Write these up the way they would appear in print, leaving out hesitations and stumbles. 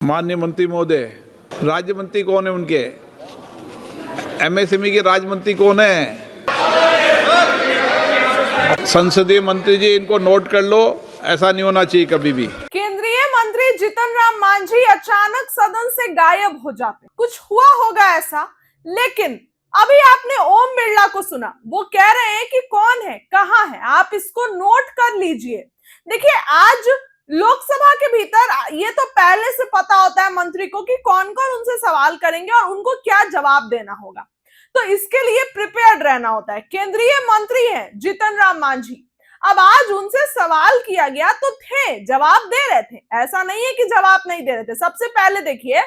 माननीय मंत्री महोदय, राज्य मंत्री कौन है उनके? एमएसएमई के राज्य मंत्री कौन है? संसदीय मंत्री जी, इनको नोट कर लो, ऐसा नहीं होना चाहिए कभी भी। केंद्रीय मंत्री जीतन राम मांझी अचानक सदन से गायब हो जाते। कुछ हुआ होगा ऐसा, लेकिन अभी आपने ओम बिरला को सुना, वो कह रहे हैं कि कौन है, कहां है, आप इसको नोट कर लीजिए। देखिए, आज लोकसभा के भीतर ये तो पहले से पता होता है मंत्री को कि कौन कौन उनसे सवाल करेंगे और उनको क्या जवाब देना होगा, तो इसके लिए प्रिपेयर्ड रहना होता है। केंद्रीय मंत्री हैं जीतन राम मांझी, अब आज उनसे सवाल किया गया तो थे, जवाब दे रहे थे, ऐसा नहीं है कि जवाब नहीं दे रहे थे। सबसे पहले देखिए,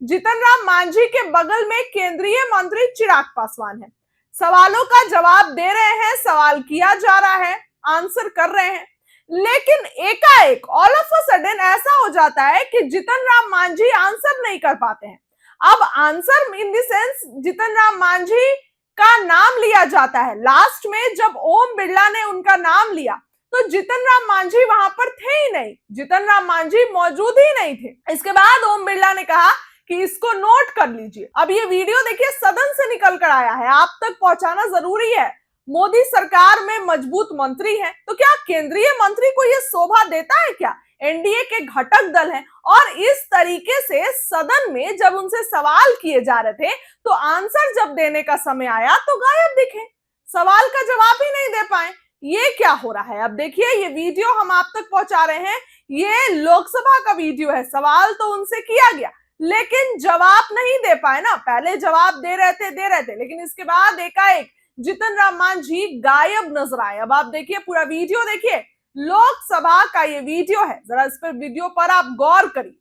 जीतन राम मांझी के बगल में केंद्रीय मंत्री चिराग पासवान है, सवालों का जवाब दे रहे हैं, सवाल किया जा रहा है, आंसर कर रहे हैं, लेकिन एकाएक ऑल ऑफ अ सडन ऐसा हो जाता है कि जीतन राम मांझी आंसर नहीं कर पाते हैं। अब answer in the sense Jitan Ram Manjhi का नाम लिया जाता है। लास्ट में जब ओम बिरला ने उनका नाम लिया तो जीतन राम मांझी वहां पर थे ही नहीं, जीतन राम मांझी मौजूद ही नहीं थे। इसके बाद ओम बिरला ने कहा कि इसको नोट कर लीजिए। अब ये वीडियो देखिए, सदन से निकल कर आया है, आप तक पहुंचाना जरूरी है। मोदी सरकार में मजबूत मंत्री हैं, तो क्या केंद्रीय मंत्री को यह शोभा देता है क्या? एनडीए के घटक दल हैं और इस तरीके से सदन में जब उनसे सवाल किए जा रहे थे तो आंसर जब देने का समय आया तो गायब दिखे, सवाल का जवाब ही नहीं दे पाए। ये क्या हो रहा है? अब देखिए, ये वीडियो हम आप तक पहुंचा रहे हैं, ये लोकसभा का वीडियो है। सवाल तो उनसे किया गया लेकिन जवाब नहीं दे पाए ना। पहले जवाब दे रहे थे, लेकिन इसके बाद एकाएक जीतन राम मांझी गायब नजर आए। अब आप देखिए, पूरा वीडियो देखिए, लोकसभा का ये वीडियो है, जरा इस पर वीडियो पर आप गौर करिए।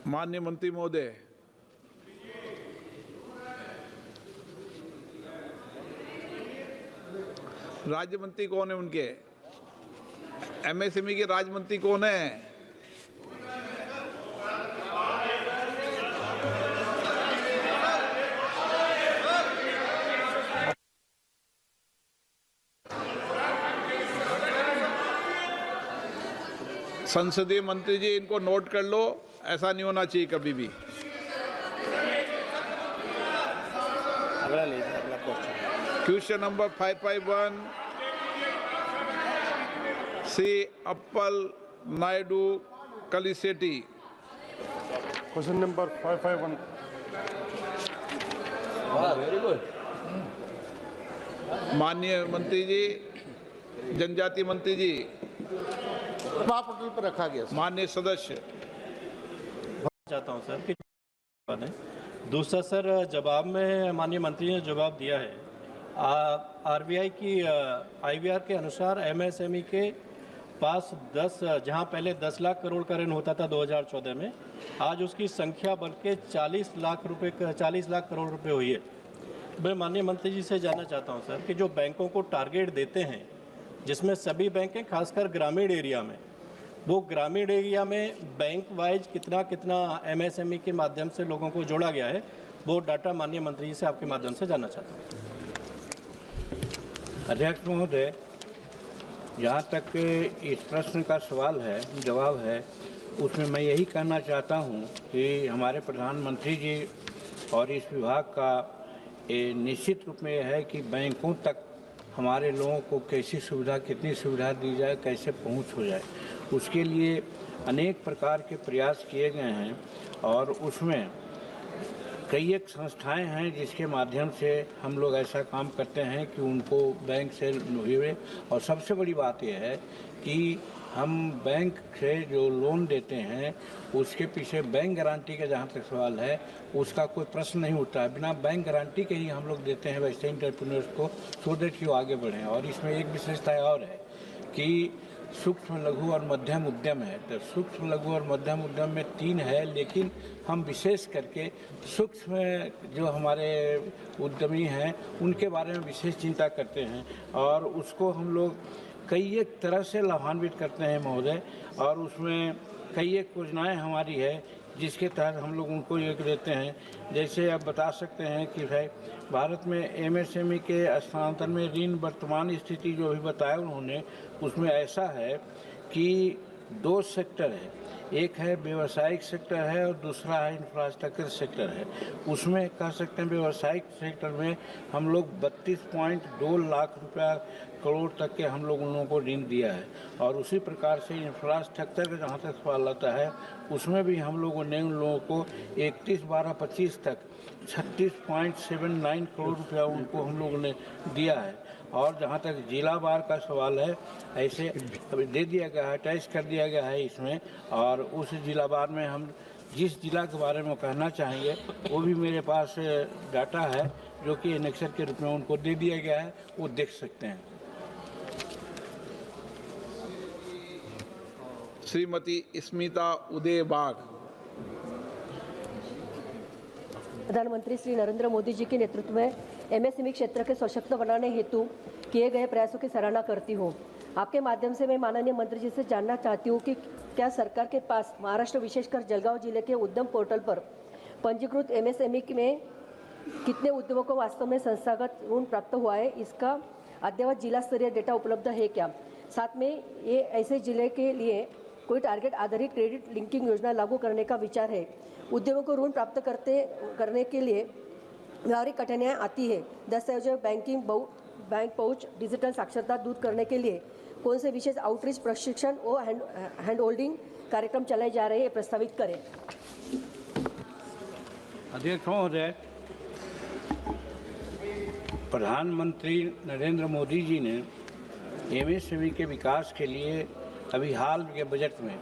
माननीय मंत्री महोदय, राज्य मंत्री कौन है उनके? एमएसएमई के राज्य मंत्री कौन है? संसदीय मंत्री जी, इनको नोट कर लो, ऐसा नहीं होना चाहिए कभी भी। अगला question, question number 551 C Appala Naidu Kalisetty. Question number 551। Very good. माननीय मंत्री जी, जनजातीय मंत्री जी, पोर्टल पर रखा गया। माननीय सदस्य, चाहता हूं सर कि दूसरा सर, जवाब में माननीय मंत्री ने जवाब दिया है, आरबीआई की आईवीआर के अनुसार एमएसएमई के पास 10, जहां पहले 10 लाख करोड़ का ऋण होता था 2014 में, आज उसकी संख्या बढ़ के 40 लाख करोड़ रुपए हुई है। मैं माननीय मंत्री जी से जानना चाहता हूं सर कि जो बैंकों को टारगेट देते हैं, जिसमें सभी बैंक हैं, खासकर ग्रामीण एरिया में, वो ग्रामीण एरिया में बैंक वाइज कितना कितना एमएसएमई के माध्यम से लोगों को जोड़ा गया है, वो डाटा माननीय मंत्री जी से आपके माध्यम से जानना चाहता हूँ। अध्यक्ष महोदय, जहाँ तक इस प्रश्न का जवाब है, उसमें मैं यही कहना चाहता हूँ कि हमारे प्रधानमंत्री जी और इस विभाग का निश्चित रूप में यह है कि बैंकों तक हमारे लोगों को कैसी सुविधा, कितनी सुविधा दी जाए, कैसे पहुँच हो जाए, उसके लिए अनेक प्रकार के प्रयास किए गए हैं और उसमें कई एक संस्थाएं हैं जिसके माध्यम से हम लोग ऐसा काम करते हैं कि उनको बैंक से जुड़े। और सबसे बड़ी बात यह है कि हम बैंक से जो लोन देते हैं उसके पीछे बैंक गारंटी का जहाँ तक सवाल है, उसका कोई प्रश्न नहीं उठता है। बिना बैंक गारंटी के ही हम लोग देते हैं वैसे एंटरप्रेन्योर्स को, सो दैट कि वो आगे बढ़ें। और इसमें एक विशेषता और है कि सूक्ष्म लघु और मध्यम उद्यम है, तो सूक्ष्म लघु और मध्यम उद्यम में 3 है, लेकिन हम विशेष करके सूक्ष्म जो हमारे उद्यमी हैं उनके बारे में विशेष चिंता करते हैं और उसको हम लोग कई एक तरह से लाभान्वित करते हैं महोदय। और उसमें कई एक योजनाएँ हमारी है जिसके तहत हम लोग उनको ये देते हैं। जैसे आप बता सकते हैं कि भाई भारत में एमएसएमई के स्थानांतरण में ऋण वर्तमान स्थिति जो भी बताया उन्होंने, उसमें ऐसा है कि दो सेक्टर है, एक है व्यावसायिक सेक्टर है और दूसरा है इंफ्रास्ट्रक्चर सेक्टर है। उसमें कह सकते हैं व्यावसायिक सेक्टर में हम लोग 32.2 लाख रुपया करोड़ तक के हम लोग उन लोगों को ऋण दिया है। और उसी प्रकार से इंफ्रास्ट्रक्चर का जहाँ तक सवाल आता है उसमें भी हम लोगों ने उन लोगों को 31/12/25 तक 36.79 करोड़ रुपया उनको हम लोगों ने दिया है। और जहाँ तक जिला वार का सवाल है, ऐसे अभी दे दिया गया है, अटैच कर दिया गया है इसमें। और उस जिला वार में हम जिस जिला के बारे में कहना चाहेंगे वो भी मेरे पास डाटा है जो कि एनेक्सर के रूप में उनको दे दिया गया है, वो देख सकते हैं। श्रीमती स्मिता उदय बाग। प्रधानमंत्री श्री नरेंद्र मोदी जी के नेतृत्व में एमएसएमई क्षेत्र के सशक्त बनाने हेतु किए गए प्रयासों की सराहना करती हूँ। आपके माध्यम से मैं माननीय मंत्री जी से जानना चाहती हूँ कि क्या सरकार के पास महाराष्ट्र विशेषकर जलगांव जिले के उद्यम पोर्टल पर पंजीकृत एमएसएमई में कितने उद्यमों को वास्तव में संस्थागत ऋण प्राप्त हुआ है, इसका अद्यतन जिला स्तरीय डेटा उपलब्ध है क्या? साथ में ये ऐसे जिले के लिए कोई टारगेट आधारित क्रेडिट लिंकिंग योजना लागू करने का विचार है? उद्यमों को ऋण प्राप्त करने के लिए व्यावहारिक कठिनाइयाँ आती है। दस्तावेज बैंक पहुँच डिजिटल साक्षरता दूर करने के लिए कौन से विशेष आउटरीच प्रशिक्षण और हैंड होल्डिंग कार्यक्रम चलाए जा रहे हैं, प्रस्तावित करें। अध्यक्ष महोदय, प्रधानमंत्री नरेंद्र मोदी जी ने एमएसएमई के विकास के लिए अभी हाल के बजट में